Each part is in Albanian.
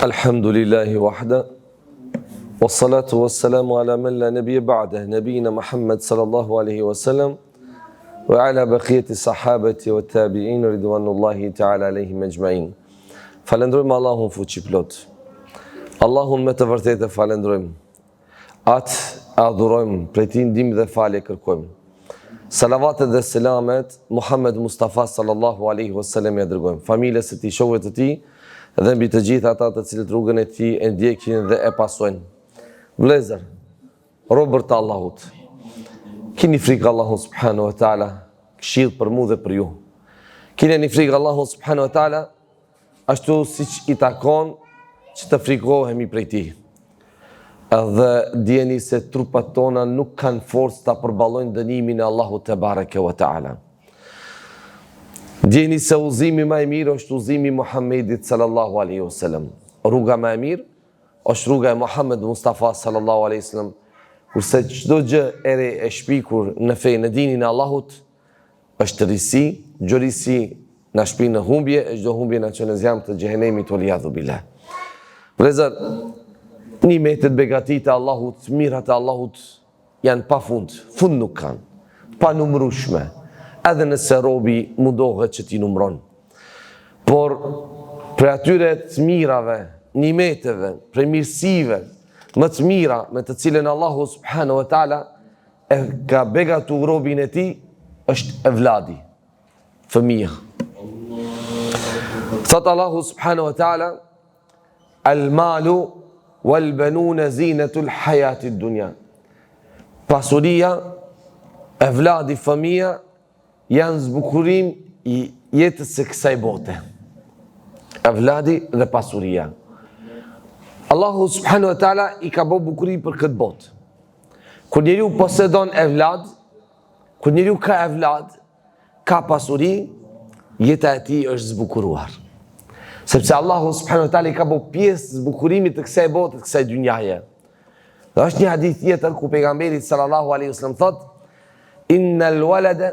Alhamdulillahi wahda, wassalatu wassalamu ala man la nabiyya ba'dah, nabiyina Muhammad sallallahu alaihi wasallam, wa ala baqiyati sahabati wa tabi'in ridwanullahi ta'ala alaihim ajma'in. Falendrojmë Allahun fuqi plot. Allahun me të vërtetë falendrojmë. Atë adhurojmë, prej tij ndihmë dhe falje kërkojmë. Salavatet dhe selamet Muhammed Mustafa sallallahu alaihi wasallam ja dërgojmë familjes së tij, shokëve të tij dhe mbi të gjithë ata të cilët rrugën e tij e ndjekin dhe e pasojnë. Vëllezër, robër të Allahut, keni frikë Allahut subhanahu wa taala, këshill për mua dhe për ju. Keni frikë Allahut subhanahu wa taala ashtu siç i takon që të frikohemi prej tij. Dhe dijeni se trupat tona nuk kanë forcë ta përballojnë dënimin e Allahut te bareke wa taala. Dijeni se udhëzimi më i mirë është udhëzimi i Muhamedit sallallahu alaihi wasallam. Rruga më e mirë është rruga e Muhammed Mustafa sallallahu alaihi wasallam. Kurse çdo gjë e re e shpikur në fenë, në dinin e Allahut është risi, gjorisi na shpin në humbje, e çdo humbje na çon në zjarr të xhehenemit waliyadhu billah. Vëllezër, nimetet begatit e Allahut, mirat e Allahut janë pa fund nuk kanë, pa numërueshme. Edhe nëse robi mundohet që t'i numron. Por për atyre të mirave, nimeteve, për mirësive, më të mira me të cilën Allahu subhanahu wa taala e ka begatu robin e tij është evladi, fëmija. Thot Allahu subhanahu wa taala: "Al-malu wal-banuna zinatul hayatid dunya." Pasuria, evladi, fëmija janë zbukurim i jetës së kësaj bote. Evladi dhe pasuria. Allahu subhanahu wa taala i ka bërë bukurim për këtë botë. Kur njeriu posedon evlad, kur njeriu ka evlad, ka pasuri, jeta e tij është zbukuruar. Sepse Allahu subhanahu wa taala i ka bërë pjesë zbukurimit të kësaj bote, të kësaj dynjaje. Dhe është një hadith tjetër ku pejgamberi sallallahu alaihi wasallam thotë: "Innal walada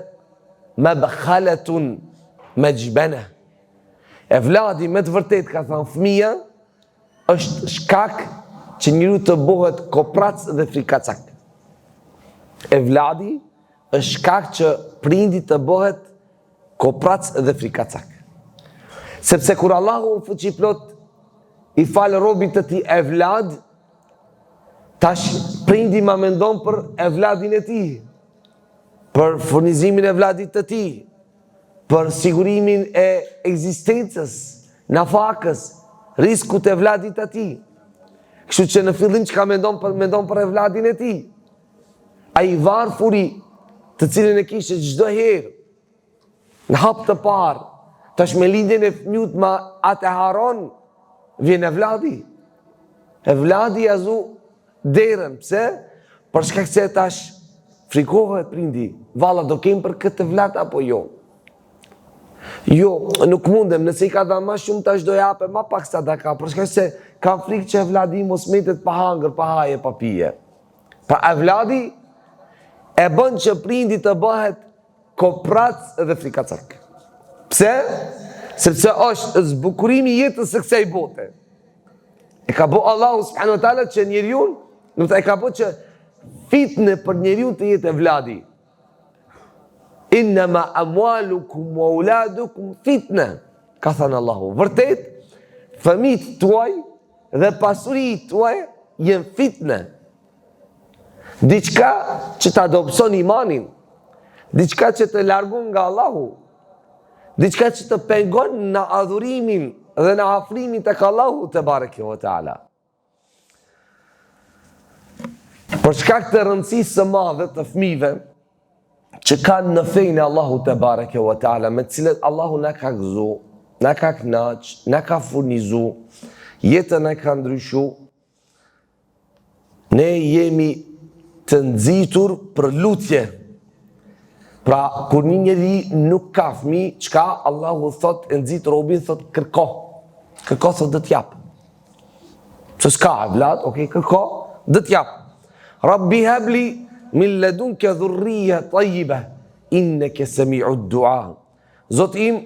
mabkhalatun majbana." Evladi me të vërtet, ka thënë, fëmia është shkak që njeriu të bëhet koprac dhe frikacak. Evladi është shkak që prindi të bëhet koprac dhe frikacak. Sepse kur Allahu fuqi plot i fal robit të tij evlad, tash prindi ma mendon për evladin e tij, për furnizimin e vladit të tij, për sigurimin e ekzistencës, nafakës, riskut e vladit të tij. Kështu që në fillim çka mendon për evladin e tij. Ai varfuri të cilën e kishte çdo herë në hap të parë, tash me lindjen e fëmijës ma atë haron, vjen evladi. Evladi azu derën, pse? Për shkak se tash frikohet prindi, valla do kem për këtë vlat apo jo? Jo, nuk mundem, nëse i ka dhënë më shumë tash do japë më pak sadaka, për shkak se kam frikë që evladi mos metet pa hangër, pa haje, pa pije. Pra evladi e bën që prindi të bëhet koprac dhe frikacak. Pse? Sepse është zbukurimi i jetës së kësaj bote. E ka bë Allahu subhanahu wa taala që njeriu, do të e ka bë që fitne për njeriu të jetë evladi. Innama amwalukum wa auladukum fitna, ka thënë Allahu. Vërtet, fëmijët tuaj dhe pasuritë tuaj janë fitne. Diçka që të adopson imanin, diçka që të largon nga Allahu, diçka që të pengon në adhurimin dhe në afrimin tek Allahu te bareke ve taala. Për shkak të rëndësisë së madhe të fëmijëve që kanë në fenë Allahu te bareke ve taala, me të cilët Allahu na ka gëzu, na ka kënaq, na ka furnizu, jetën e ka ndryshu, ne jemi të nxitur për lutje. Pra, kur një njeri nuk ka fëmijë, çka Allahu thot e nxit robin, thot kërko. Kërko, thot dhe t'jap. Se s'ka evlad, okay, kërko, dhe t'jap. Rabbi habli min ladunka dhurriya tayyiba innaka sami'ud du'a. Zoti im,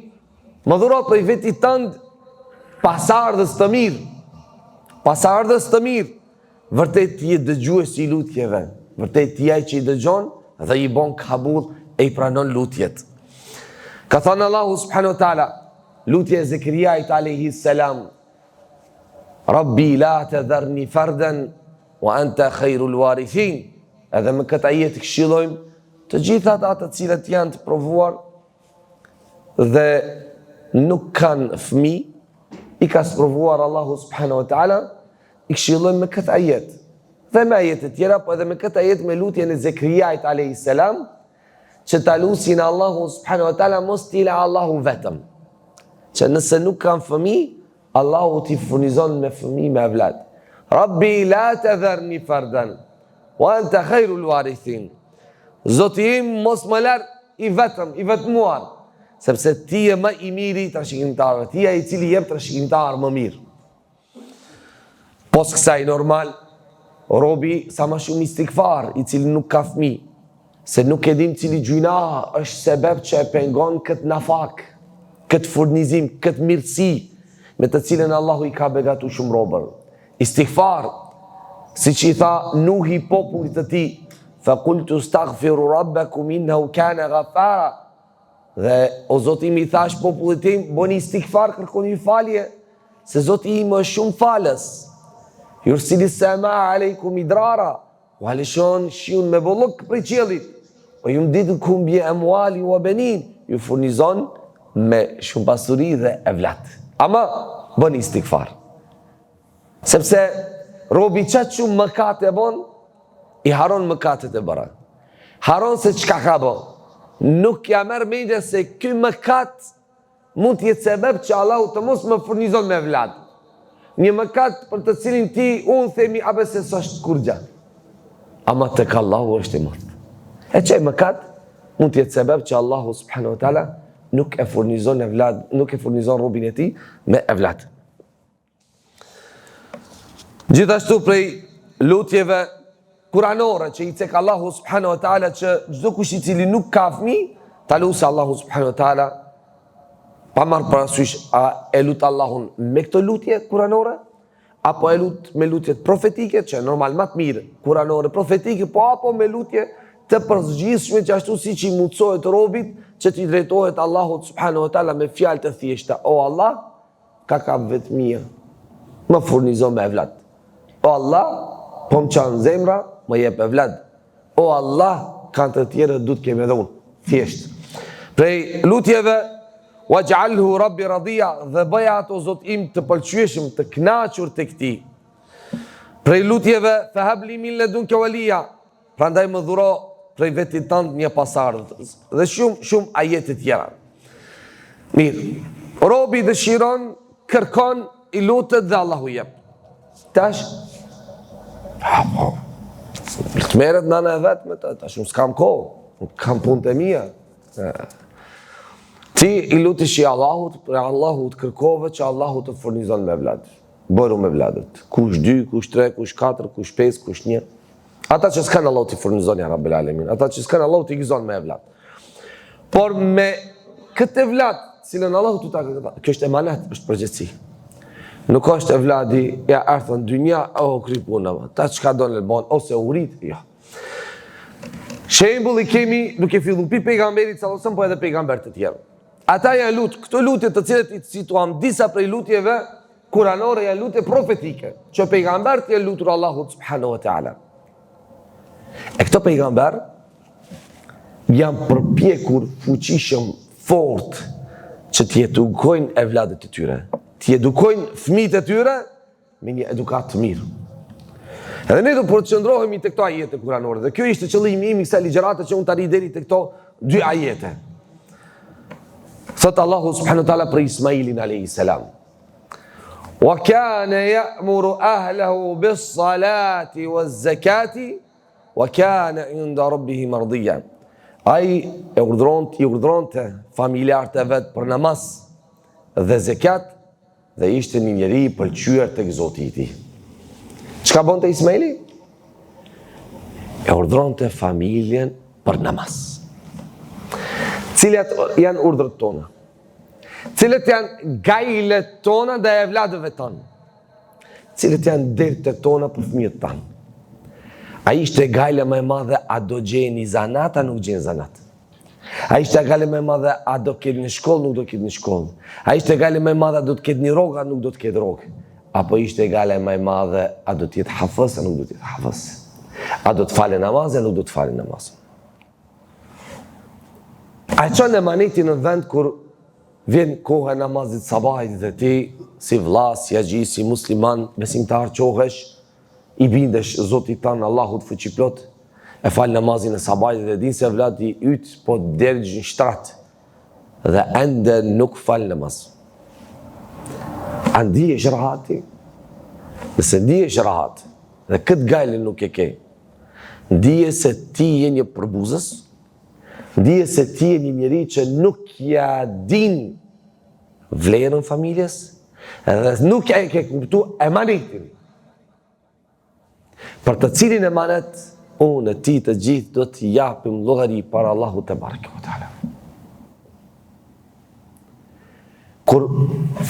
më dhuro prej vetit tënd pasardhës të mirë, pasardhës të mirë, vërtet ti je dëgjues i lutjeve, vërtet ti ai që i dëgjon dhe i bën kabull e i pranon lutjet. Ka thënë Allahu subhanahu wa taala, lutja e Zekeriait alayhi salam, Rabbi la tadharni fardan wa anta khairul warithin. Edhe me këtë ajet këshillojmë të gjithat ata të cilët janë të provuar dhe nuk kanë fëmijë, i ka sprovuar Allahu subhanahu wa taala, i këshillojmë me këtë ajet. Dhe me ajete tjera, po edhe me këtë ajet me lutjen e Zekeriait alayhi salam, që ta lusin Allahu subhanahu wa taala mos t'i la Allahu vetëm. Që nëse nuk kanë fëmijë, Allahu t'i furnizon me fëmijë me evlad. Rabbi la tadharni fardan wa anta khairul warithin. Zoti im mos më lar i vetëm, i vetmuar, sepse ti je më i miri i trashëgimtarëve, ti je i cili jep trashëgimtar më mirë. Pos kësaj normal, robi sa më shumë istikfar, i cili nuk ka fëmijë, se nuk e dim cili gjuna është sebeb që e pengon këtë nafak, këtë furnizim, këtë mirësi, me të cilën Allahu i ka begatu shumë robër. Istikfar, si që i tha Nuhi popullit të ti, fa kultu staghfiru rabbakum innahu kana ghafara, dhe o Zoti im i thash popullit tim, bëni istikfar, kërkoni falje, se Zoti im është shumë falës. Yursili sama aleikum idrara, u halishon shiun me bollok prej qiellit, o ju mdidkum bi amwali wa banin, ju furnizon me shumë pasuri dhe evlat. Ama bëni istikfar. Sepse robi qatë shumë mëkate e bon, i haron mëkatet e bëra. Haron se qka ka bo. Nuk ja merr mendje se ky mëkat mund t'jetë sebeb që Allahu të mos më furnizon me evlat. Një mëkat për të cilin ti unë themi abe se s'është kur gjatë. Ama tek Allahu është i madh. E çaj mëkat mund të jetë sebeb që Allahu subhanahu wa taala nuk e furnizon evlad, nuk e furnizon robin e tij me evlad. Gjithashtu prej lutjeve kuranore që i cek Allahu subhanahu wa taala që çdo kush i cili nuk ka fëmijë, ta lusë Allahu subhanahu wa taala, pa marrë parasysh a e lut Allahun me këto lutje kuranore, apo e lut me lutjet profetike, që normal më të mirë, kuranore profetike, po apo me lutje të përzgjithshme që ashtu si që i mundsohet robit që t'i drejtohet Allahut subhanahu wa taala me fjalë të thjeshta. O Allah, ka vetmia, më furnizo me evlad. O Allah, po më qanë zemra, më jep evlad. O Allah, kanë të tjere du të kemi edhe unë. Thjesht. Prej lutjeve, waj'alhu rabbi radhiya, dhe bëja ato Zot im të pëlqyeshëm, të kënaqur të këti. Prej lutjeve, fahab li min ladunka waliya, prandaj më dhuro prej vetit tënd një pasardhë. Dhe shumë ajete tjera. Mirë, robi dëshiron, kërkon, i lutet dhe Allahu jep. Tash, të meret nana e vetë me të, tash unë s'kam kohë, unë kam punë të mija. Ti i lutish i Allahut, për Allahut kërkove që Allahut të furnizon me vlad. Bëru me vladet. Kush 2, kush 3, kush 4, kush 5, kush 1. Ata që s'kanë Allahut i furnizon ja Rabbil Alamin. Ata që s'kanë Allahut i gizon me vlad. Por me këtë vlad, cilën Allahut të ta kërkova, kjo është emanet, është përgjithësi. Nuk është evladi, ja ardhën dynja, kry puna, ta që ka do në lëbon, ose urit, ja. Shembul i kemi, duke fillu pi pejgamberit sallallahu, po edhe pejgamber të tjerë. Ata janë lutë, këto lutje të cilët i situam disa prej lutjeve kuranore janë lutje profetike, që pejgamber të janë lutur Allahut subhanahu wa ta'ala. E këto pejgamber janë përpjekur fuqishëm fort që t'jedukojnë evladet të tyre. T'jedukojnë fëmijët e tyre me një edukat të mirë. Edhe ne do përqendrohemi te këto ajete kuranore. Dhe kjo ishte qëllimi im i kësaj ligjërate që unë tani deri te këto 2 ajete. Thot Allahu subhanahu wa taala për Ismailin alayhi salam. Wa kana ya'muru ahlahu bis-salati waz-zakati wa kana 'inda rabbih mardiyan. Ai i urdhronte familjarët e vet për namaz dhe zakat dhe ishte një njeri i pëlqyer tek Zoti i tij. Çka bonte Ismaili? E urdhronte familjen për namaz. Cilat janë urdhrat tona? Cilat janë gajlet tona dhe evladëve tonë? cilët janë dertë tona për fëmijët tanë. A ishte gajle më e madhe, a do gjeni zanat, a nuk gjeni zanat. A ishte gajle më e madhe, a do ketë në shkollë, nuk do ketë në shkollë. A ishte gajle më e madhe, a do të ketë një rogë, a nuk do të ketë rogë. Apo ishte gajle më e madhe, a do të jetë hafës, a nuk do të jetë hafës. A do të fale namaz, a nuk do të fale namaz. A qënë emanetin në vend kur vjen koha e namazit sabahit dhe ti, si vlas, si agji, si musliman, besimtar qohesh, i bindesh Zotit tanë Allahut fuqiplot, e falë namazin e sabajt dhe din se vladi ytë po dergjë në shtrat dhe ende nuk falë namaz. A ndi e shërahati? Nëse ndi e shërahati dhe këtë gajlin nuk e ke, ndi e se ti je një përbuzës, ndi e se ti je një njeri që nuk ja din vlerën familjes dhe nuk ja e ke kuptu emanetin. Për të cilin emanet, unë e ti të gjithë do të japim llogari para Allahut te bareke ve teala. Kur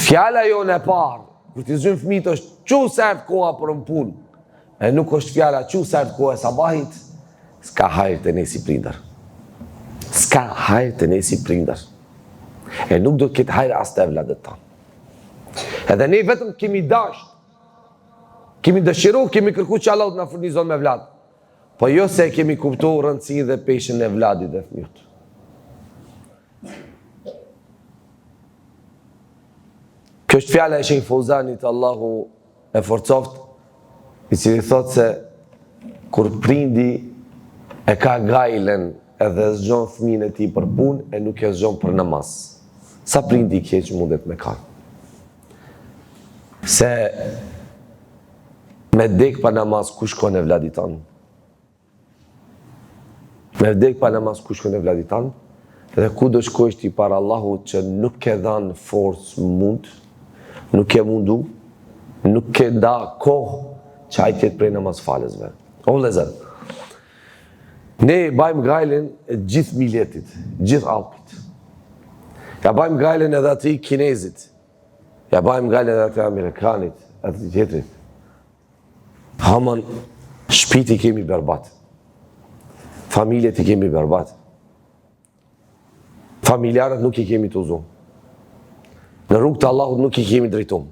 fjala jonë e parë, kur t'i zhymë fëmijët është çu sert koha për në punë, e nuk është fjala çu sert koha e sabahit, s'ka hajër të ne si prindër. S'ka hajër të ne si prindër. E nuk do të ketë hajër as të evladet tanë. Edhe ne vetëm kemi dashur, kemi dëshiru, kemi kërku që Allah të na furnizon me vlad. Po jo se kemi kuptu rëndësinë dhe peshën e vladit dhe fëmijët. Kjo është fjala e Shejh Fauzanit, Allahu e forcoft, i cili thotë se kur prindi e ka gajlen edhe zgjon fëmijën e tij për punë e nuk e zgjon për namaz. Sa prindi i keq mundet me kanë. Se me dek pa namaz, ku shkon e vladit tanë? Me dek pa namaz, ku shkon e vladit tanë? Dhe ku do shkojsh ti para Allahut që nuk ke dhanë forcë mund, nuk ke mundu, nuk ke da kohë që ajtë jetë prej namaz falesve. O vëllezër, ne bajmë gajlen e gjithë miljetit, gjithë Alpit. Ja bajmë gajlen edhe ati kinezit, ja bajmë gajlen edhe ati Amerikanit, ati tjetrit. Haman, shpiti kemi berbat. Familjet i kemi berbat. Familjarët nuk i kemi të uzum. Në rrugë të Allahut nuk i kemi drejtum.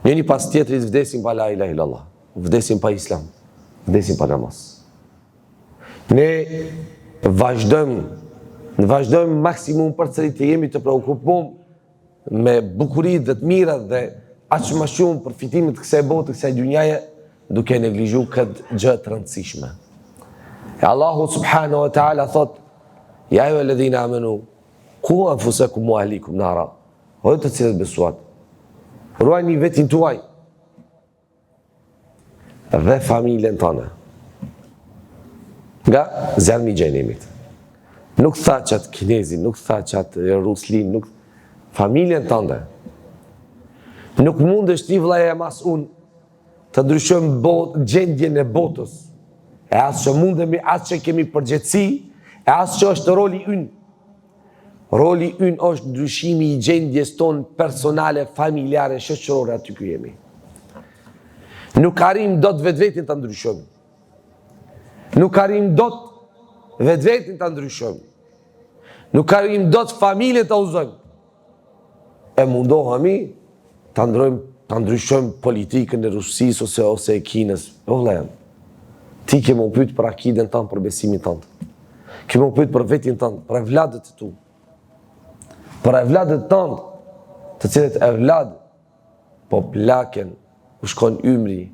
Njëni pas tjetrit vdesin pa la ilaha illallah, vdesin pa islam, vdesin pa namaz. Ne vazhdojmë maksimum për cëri të jemi të preokupum me bukurit dhe të mirat dhe aq më shumë për fitimin të kësaj bote, kësaj dynjaje, duke neglizhu këtë gjë të rëndësishme. E Allahu subhanahu wa ta'ala thot, ja ju e ledhina amenu, ku anfusakum wa ahlikum nara, o të cilët besuat, ruajni vetin tuaj dhe familjen tënde nga zjarmi i xhenemit. Nuk tha qatë kinezin, nuk tha qatë ruslin, nuk familjen tënde. Nuk mund është ti vllaja mas unë të ndryshojmë gjendjen e botës, e asë që mundemi, asë që kemi përgjegjësi, e asë që është roli ynë. Roli ynë është ndryshimi i gjendjes tonë personale, familjare, shoqërore aty ku jemi. Nuk arrim dot vetvetin ta ndryshojmë. Nuk arrim dot vetvetin ta ndryshojmë. Nuk arrim dot familjen ta uzojmë. E mundohemi ta ndryshojmë politikën e Rusisë ose e Kinës. O vëllai, ti ke më pyet për akiden tënd, për besimin tënd. Ke më pyet për vetin tënd, për evladët e tu. Për evladët tënd, të cilët evlad po plaken, u shkon ymri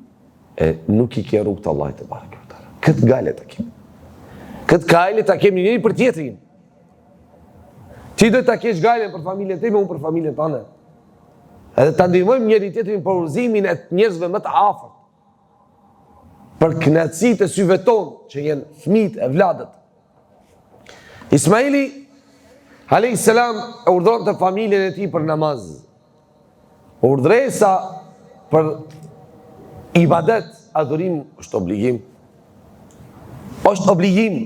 e nuk i ke rrugë të Allahut te bareke ve teala. Këtë gale ta kemi. Këtë gale ta kemi njëri për tjetrin. Ti do ta kesh galen për familjen time, unë për familjen tënde. Edhe ta ndihmojmë njëri tjetrin për udhëzimin e njerëzve më të afërt. Për kënaqësitë e syve tonë që janë fëmijët e vladët. Ismaili alayhis salam e urdhëronte familjen e tij për namaz. Urdhresa për ibadet, adhurim është obligim. Është obligim.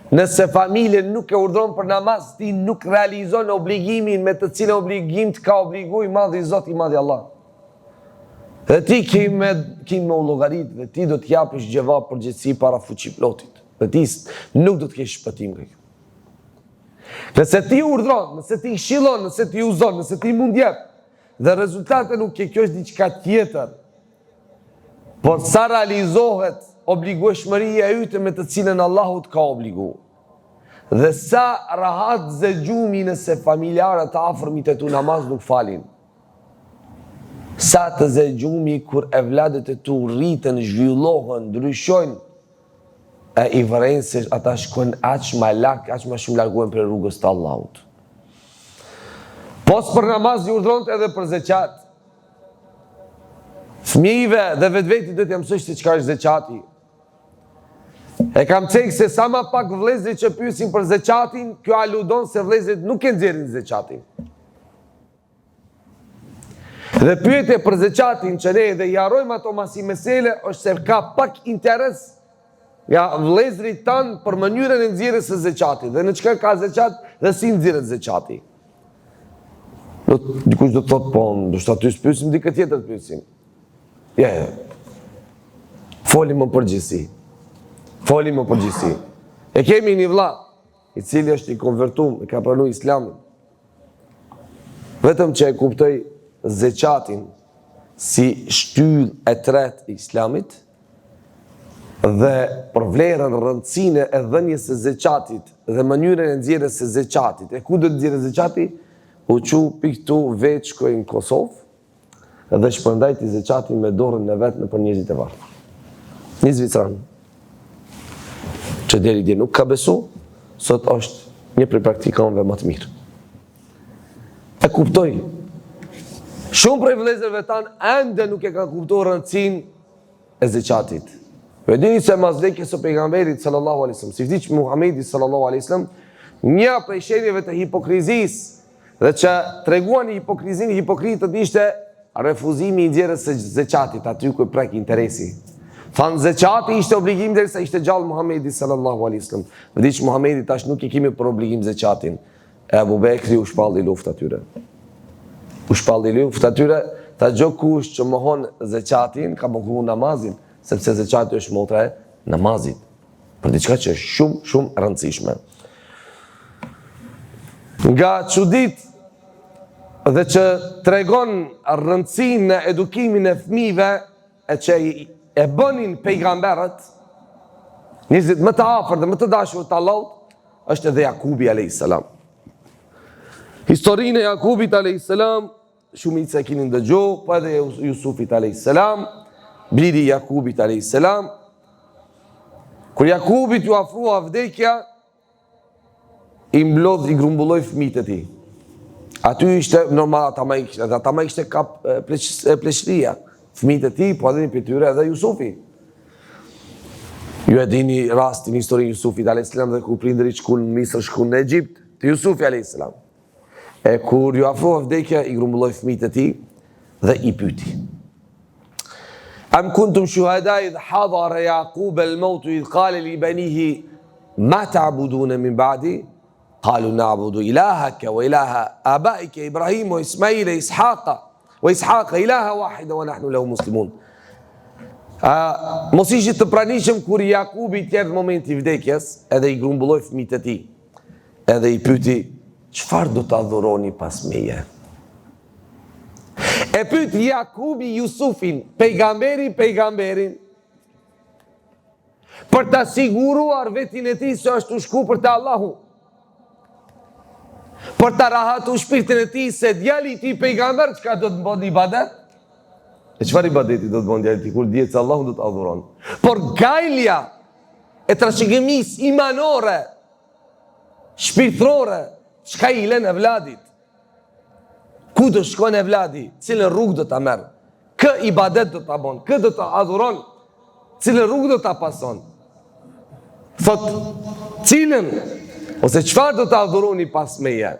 Nëse familjen nuk e urdhron për namaz, ti nuk realizon obligimin me të cilën obligim të ka obligu i madh i Zoti i madh Allah. Dhe ti ki me u llogarit, dhe ti do t'japësh gjevap përgjegjësi para fuqiplotit. Dhe ti nuk do t'kesh shpëtim nga kjo. Nëse ti urdhron, nëse ti këshillon, nëse ti uzon, nëse ti mund jep, dhe rezultate nuk ke, kjo është diçka tjetër. Por sa realizohet obligueshmëria yte me të cilën Allahu të ka obligu. Dhe sa rahat zëgjumi nëse familjarët të afërmit e tu namaz nuk falin. Sa të zëgjumi kur evladet e tu rritën, zhvillohen, ndryshojnë, e i vërenë se ata shkojnë aq ma lak, aq ma shumë largohen për rrugës të Allahut. Pos për namaz i urdhronte edhe për zeqat. Fëmijëve dhe vetveti do t'ja mësoj se çka është zeqati. E kam cekë se sa ma pak vëllezërit që pyesin për zeqatin, kjo aludon se vëllezërit nuk e nxjerrin zeqatin. Dhe pyetje për zeqatin që ne dhe jarojmë ato masi mesele është se ka pak interes nga vëllezërit tanë për mënyrën e nxjerrjes së zeqatit dhe në çka ka zeqat dhe si nxjerret zeqati. Dikush do të thotë po, ndoshta ty s'pyesim dikë tjetër të pyesim. Ja. Folim më përgjithësi. Folim më përgjithësi. E kemi një vëlla i cili është i konvertuar, e ka pranuar Islamin. Vetëm që e kuptoi zeqatin si shtyllë e tretë e Islamit dhe për vlerën, rëndësinë e dhënies së zeqatit dhe mënyrën e nxjerrjes së zeqatit. E ku do të nxjerrë zeqati? U qu piktu veç shkoj në Kosovë dhe shpërndajti zeqatin me dorën në vetë në për njerëzit e varfër. Një Zvicran që deri dje nuk ka besu, sot është një prej praktikanëve më të mirë. E kuptoj. Shumë prej vëllezërve tanë ende nuk e ka kuptuar rëndësinë e zeqatit. E dini se mazlekjes së pejgamberit sallallahu alaihi wasallam, si vdiq Muhamedi sallallahu alaihi wasallam, një prej shenjave të hipokrizisë dhe që treguan hipokrizinë hipokritët ishte refuzimi i nxjerrjes së zeqatit aty ku prek interesi. Thanë zeqati ishte obligim derisa ishte gjallë Muhamedi sallallahu alaihi wasallam. Vdiq Muhamedi tash nuk i kemi për obligim zeqatin. E Abu Bekri u shpalli luftë atyre. U shpalli luftë atyre, ta gjë kush që mohon zeqatin ka mohuar namazin, sepse zeqati është motra e namazit. Për diçka që është shumë, shumë rëndësishme. Nga çudit dhe që tregon rëndësinë në edukimin e fëmijëve e që e bënin pejgamberët, njerëzit më të afër dhe më të dashur të Allahut, është edhe Jakubi a.s. Historinë e Jakubit a.s. shumica e keni ndëgjuar, po edhe Jusufit a.s. Bliri i Jakubit a.s. Kur Jakubit ju afrua vdekja, i mblodh, i grumbulloj fëmijët e tij. Aty ishte normal, ata ma ishte kap pleqëria. Fëmijët e tij, po edhe një tyre edhe Jusufi. Ju e dini rastin, historinë Jusufit a.s. dhe kur prindërit shkuan në Misër, shkuan në Egjipt, te Jusufi a.s. E kur ju afrua vdekja, i grumbulloj fëmijët e tij dhe i pyeti. Am kuntum shuhada idh hadara Yaqub al-maut idh qala li banihi ma ta'buduna min ba'di? قالوا نعبد إلهك وإله آبائك إبراهيم وإسماعيل وإسحاق إله واحد ونحن له مسلمون. Mos ishit të pranishëm kur Jakubi tjerë momenti i vdekjes, edhe i grumbulloj fëmijët e tij, edhe i pyeti, çfarë do të adhuroni pas meje? E pyeti Jakubi Jusufin, pejgamberin, për ta siguruar vetin e tij se është u shku për te Allahu. Për të rahatu shpirtin e tij se djali i tij pejgamber çka do të bëni ibadet? E çfarë ibadeti do të bëni djali i tij kur dihet se Allahu do të adhuron? Por gajlja e trashëgimisë imanore, shpirtërore, çka i lën evladit? Ku do shkon evladi? Cilën rrugë do ta merr? Kë ibadet do ta bën? Kë do ta adhuron? Cilën rrugë do ta pason? Thot, cilën ose çfarë do të adhuroni pas meje?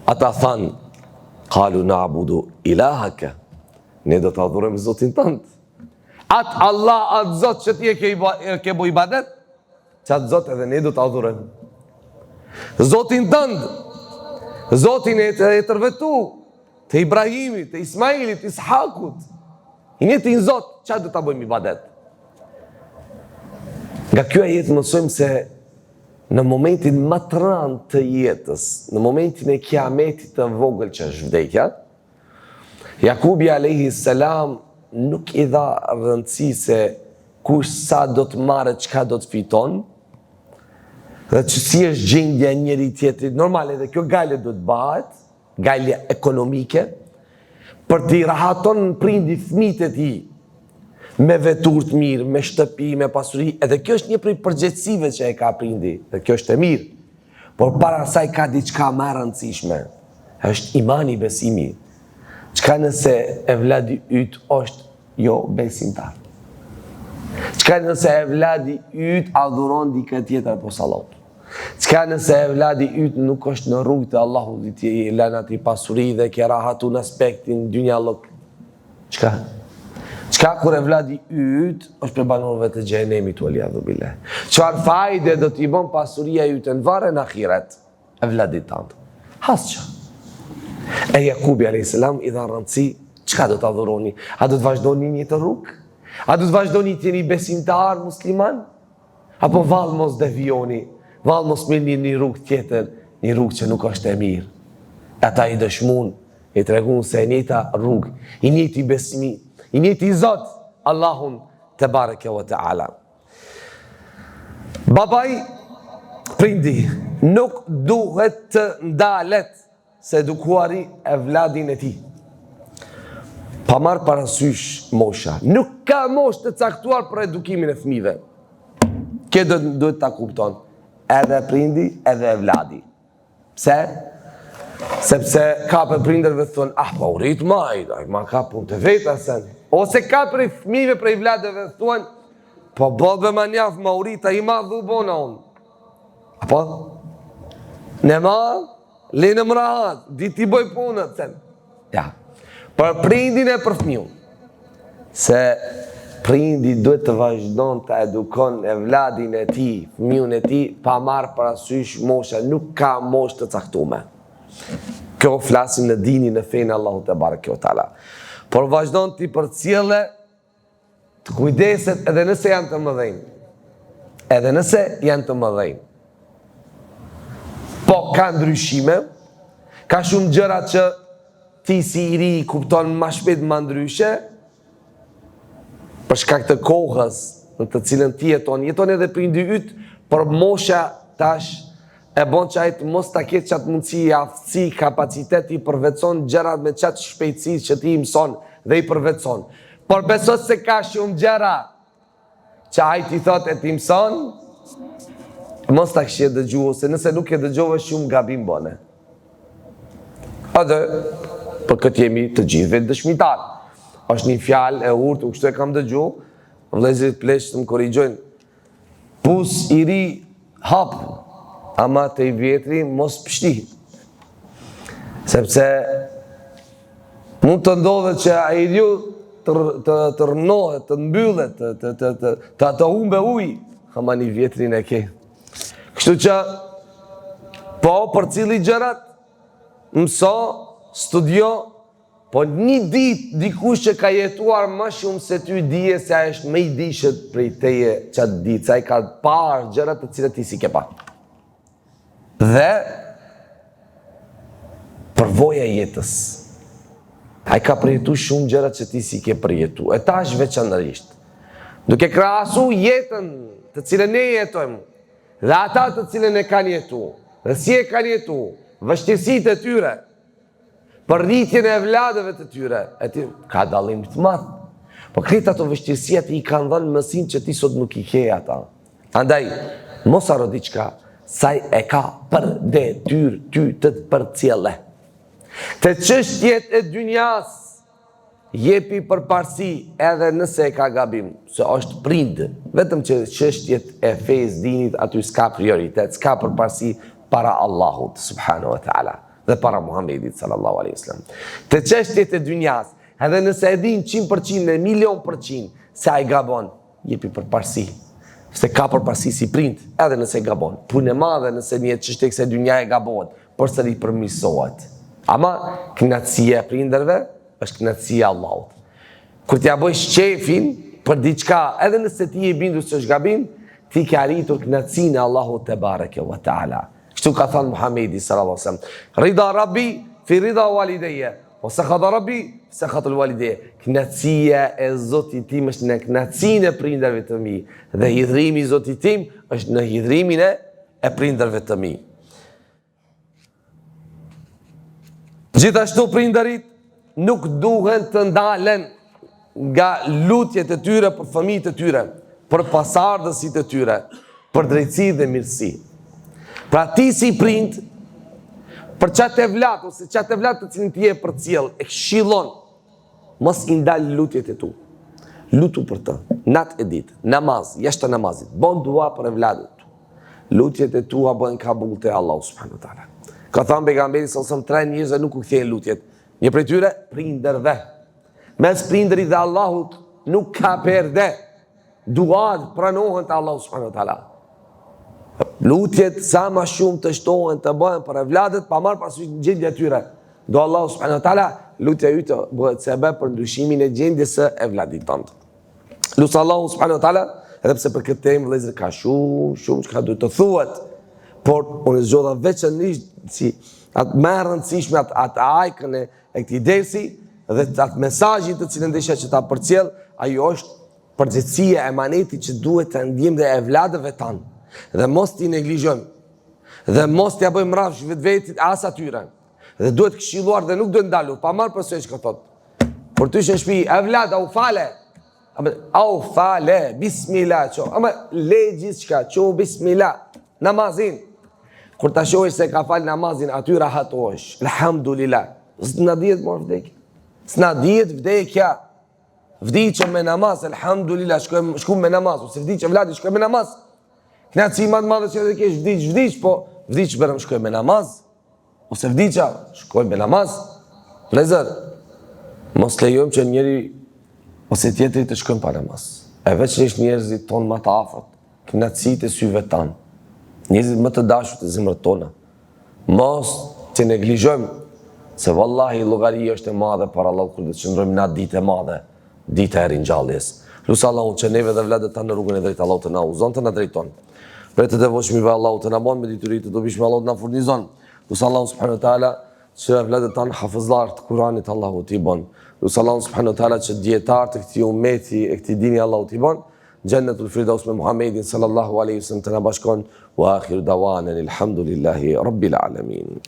Ata thanë, qalu na'budu ilahaka, ne do të adhurojmë Zotin tënd. Atë Allah, atë Zot që ti e ke bo ibadet, që atë Zot edhe ne do të adhurojmë. Zotin tënd, Zotin e tërvetu, të Ibrahimit, të Ismailit, të Ishakut. I njëti në Zot, çfarë do ta bëjmë ibadet? Nga kjo ajet mësojmë se në momentin më të rënd të jetës, në momentin e kiametit të vogël që është vdekja, Jakubi alayhi salam nuk i dha rëndësi se kush sa do të marrë, çka do të fiton, dhe që si është gjendja e njëri tjetrit. Normal edhe kjo gale do të bëhet, gale ekonomike, për t'i rahaton në prindi fëmijët e tij, me vetur të mirë, me shtëpi, me pasuri, edhe kjo është një prej përgjegjësive që e ka prindi, dhe kjo është e mirë. Por para saj ka diçka më e rëndësishme, është imani, besimi. Çka nëse evladi yt është jo besimtar? Çka nëse evladi yt adhuron dikë tjetër posa Allahut? Çka nëse evladi yt nuk është në rrugë të Allahut, ti lën atë pasuri dhe ke rahatu në aspektin dynjallok? Çka kur evladi yt është për banorëve të xhenemit waliyadhu billah? Çfarë fajde do t'i bën pasuria yte në varën e ahiret evladit tant? Hasça. E Jakubi a.s. i dha rëndësi, çka do të adhuroni? A do të vazhdoni një të rrugë? A do të vazhdoni të jeni besimtar musliman? Apo vallë mos devijoni, vallë mos merrni një rrugë tjetër, një rrugë që nuk është e mirë? Ata i dëshmun, i tregun se e njëjta rrugë, i njëjti besimi, i njëjti Zot, Allahun te bareke ve teala. Babai, prindi, nuk duhet të ndalet se edukuari evladin e tij. Pa marrë parasysh mosha. Nuk ka moshë të caktuar për edukimin e fëmijëve. Kjo duhet ta kupton. Edhe prindi, edhe evladi. Pse? Sepse ka për prindërve të thonë, pa u rrit maj, ma ka punë të veta sen. Ose ka për fëmijëve, për evladeve të thonë, po bodhe ma njaf, ma u rrit, a i ma dhu bona unë. Apo? Ne ma, lenë më rahat, di ti boj punët, sen. Ja. Për prindin e për fëmijën. Se prindi duhet të vazhdon të edukon evladin e tij, fëmijën e tij, pa marrë parasysh mosha, nuk ka moshë të caktuar. Kjo flasim në dinin e fenë Allahu te bareke ve teala. Por vazhdon ti përcjelle të kujdeset edhe nëse janë të mëdhenj. Edhe nëse janë të mëdhenj. Po ka ndryshime, ka shumë gjëra që ti si i ri kupton ma shpejt ma ndryshe, për shkak të kohës në të cilën ti jeton edhe prindi yt, por mosha tash e bon që ajtë mos ta ketë qatë mundësi, aftësi, kapaciteti i përvecon gjërat me qatë shpejtësi që ti i mëson dhe i përvecon. Por beso se ka shumë gjëra që ajtë i thot e ti mëson, mos ta këshje dëgjuo, se nëse nuk e dëgjove shumë gabim bone. Edhe për këtë jemi të gjithve dëshmitar. Është një fjalë e urtë, kështu e kam dëgju, vëllezërit pleqë të më korrigjojnë. Pus i ri hap, ama të i vjetri mos pështi. Sepse mund të ndodhe që a i riu të rënohet, të mbyllet, të humbe uj, ama një vjetrin e ke. Kështu që, po për cili gjërat, mëso, studio, po një ditë dikush që ka jetuar më shumë se ty dije se a është më i dishët prej teje qatë ditë, se a i ka parë gjërat të cilët ti si ke pa. Dhe përvoja jetës. A i ka përjetu shumë gjërat që ti si ke përjetu. E ta është veçanërisht. Duke krahasu jetën të cilën ne jetojmë, dhe ata të cilën e kanë jetu, dhe si e kanë jetu, vështirësitë e tyre, për rritjen e evladëve të tyre, ka dallim të madh. Po këtë ato vështirësia ti i kanë dhënë mësim që ti sot nuk i ke ata. Andaj, mos harro diçka, saj e ka për detyrë ty të përcjelle. Të çështjet e dynjas, jepi përparësi edhe nëse e ka gabim, se është prind, vetëm që çështjet e fesë dinit aty s'ka prioritet, s'ka përparësi para Allahut subhanahu wa taala dhe para Muhamedit sallallahu alaihi wasallam. Të çështjet e dynjas, edhe nëse e din 100% në 1.000.000% se ai gabon, jepi përparësi. Se ka përparësi si prind, edhe nëse gabon. Punë e madhe nëse një çështje kësaj dynjaje gabohet, përsëri përmirësohet. Ama knatësia e prindërve është knatësia e Allahut. Kur t'ja bësh qefin për diçka, edhe nëse ti e bindur se është gabim, ti ke arritur knatësinë e Allahut te bareke ve taala. Kështu ka thënë Muhamedi sallallahu alaihi wasallam, rida rabbi fi rida walidayya, wa sakhata rabbi fi sakhati walidayya. Knatësia e Zotit tim është në knatësinë e prindërve të mi, dhe hidhrimi i Zotit tim është në hidhrimin e prindërve të mi. Gjithashtu prindërit nuk duhen të ndalen nga lutjet e tyre për fëmijët e tyre, për pasardhësit e tyre, për drejtësi dhe mirësi. Pra ti si prind, për qatë evlat, ose qatë evlat të cilin ti e për cilë, e këshillon, mos i ndal lutjet e tu. Lutu për të, natë e ditë, namaz, jashtë namazit, bon dua për evladet tu. Lutjet e tua bëhen kabul te Allahu subhanahu wa taala. Ka thënë pejgamberi sallallahu alajhi wasallam, 3 njerëz nuk u kthejnë lutjet. Një prej tyre prindërve. Mes prindërit dhe Allahut nuk ka perde. Duat pranohen te Allahu subhanahu wa taala. Lutjet sa më shumë të shtohen të bëhen për evladet, pa marrë parasysh gjendjen e tyre. Do Allahu subhanahu wa taala lutja yte bëhet sebeb për ndryshimin e gjendjes së evladit tënd. Lutë Allahu subhanahu wa taala, edhe pse për këtë temë vëllezër ka shumë çka duhet të thuhet. Por unë zgjodha veçanërisht si atë më rëndësishme atë ajkën e këtij dersi dhe atë mesazhi të cilën desha që ta përcjell, ajo është përgjegjësia e emanetit që duhet ta ndjejmë dhe evladëve tanë. Dhe mos t'i neglizhojmë. Dhe mos t'ia bëjmë rrafsh vetvetit as atyre. Dhe duhet këshilluar dhe nuk duhet ndalur, pa marrë parasysh çka thot. Por ty në shtëpi, evlad au fale. Au fale, bismillah ço. Ama le gjithçka, ço bismillah. Namazin. Kur ta shohësh se ka fal namazin, aty rahatohesh. Alhamdulillah. S'na dihet më vdekja. S'na dihet vdekja. Vdiqëm me namaz, alhamdulillah, shkojmë me namaz. Ose vdiqë vladi, shkojmë me namaz. Knatësi më të madhe që edhe kesh vdiq, po vdiq bërëm shkojmë me namaz. Ose vdiqa, shkojmë me namaz. Vlezër, mos lejojmë që njëri ose tjetëri të shkojmë pa namaz. E veçërisht njerëzit tonë më të afërt, knatësitë e syve tanë. Njerëzit më të dashur të zemrët tona. Mos të neglizhojmë se vallahi llogaria është e madhe para Allahut kur do të qëndrojmë në atë ditë e madhe, dita e ringjalljes. Lutë Allahun që neve dhe vlladet tanë në rrugën e drejtë Allahut të na udhëzon, të na drejton. Për të devotshmive Allahut të na bën me detyrit të dobishme Allahut na furnizon. Lutë Allahun subhanahu wa taala që vlladet tanë hafizlar të Kuranit Allahut i bën. Lutë Allahun subhanahu wa taala që dietar të këtij ummeti e këtij dini Allahut i bën. Jannatul Firdaus me Muhammedin sallallahu alaihi wasallam të na bashkon. Wa akhiru dawana alhamdulillahi rabbil alamin.